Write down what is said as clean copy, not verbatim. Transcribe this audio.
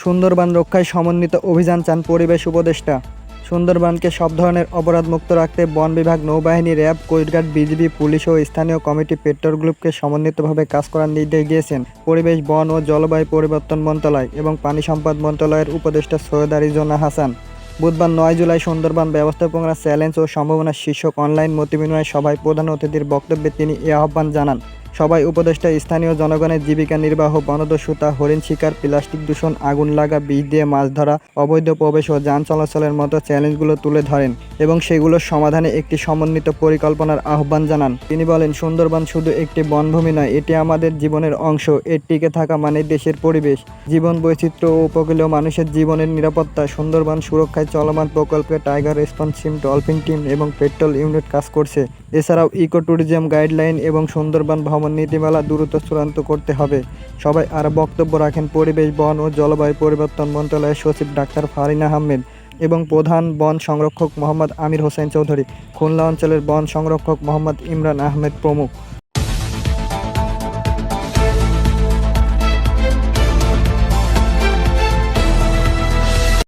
সুন্দরবন রক্ষায় সমন্বিত অভিযান চান পরিবেশ উপদেষ্টা। সুন্দরবনকে সব ধরনের অপরাধমুক্ত রাখতে বন বিভাগ, নৌবাহিনী, র্যাব, কোস্টগার্ড, বিজিবি, পুলিশ ও স্থানীয় কমিটি পেট্রোল গ্রুপকে সমন্বিতভাবে কাজ করার নির্দেশ দিয়েছেন পরিবেশ, বন ও জলবায়ু পরিবর্তন মন্ত্রণালয় এবং পানি সম্পদ মন্ত্রণালয়ের উপদেষ্টা সৈয়দ আরিজনা হাসান। বুধবার ৯ জুলাই সুন্দরবন ব্যবস্থাপনা চ্যালেঞ্জ ও সম্ভাবনা শীর্ষক অনলাইন মতবিনিময় সভায় প্রধান অতিথির বক্তব্যে তিনি এ আহ্বান জানান। সবাই উপদেষ্টা স্থানীয় জনগণের জীবিকা নির্বাহ, বনদস্যুতা, হরিণ শিকার, প্লাস্টিক দূষণ, আগুন লাগা, বিষ দিয়ে মাছ ধরা, অবৈধ প্রবেশ ও যান চলাচলের মতো চ্যালেঞ্জগুলো তুলে ধরেন এবং সেগুলোর সমাধানে একটি সমন্বিত পরিকল্পনার আহ্বান জানান। তিনি বলেন, সুন্দরবন শুধু একটি বনভূমি নয়, এটি আমাদের জীবনের অংশ। এর টিকে থাকা মানে দেশের পরিবেশ, জীবন বৈচিত্র্য ও উপকূলীয় মানুষের জীবনের নিরাপত্তা। সুন্দরবন সুরক্ষায় চলমান প্রকল্পে tiger response team, dolphin team এবং পেট্রোল ইউনিট কাজ করছে। এছাড়াও ইকো ট্যুরিজম গাইডলাইন এবং সুন্দরবন ভ্রমণ নীতিমালা দ্রুত চূড়ান্ত করতে হবে। সবাই আর বক্তব্য রাখেন পরিবেশ, বন ও জলবায়ু পরিবর্তন মন্ত্রণালয়ের সচিব ডাক্তার ফারিনা আহমেদ এবং প্রধান বন সংরক্ষক মোহাম্মদ আমির হোসেন চৌধুরী, খুলনা অঞ্চলের বন সংরক্ষক মোহাম্মদ ইমরান আহমেদ প্রমুখ।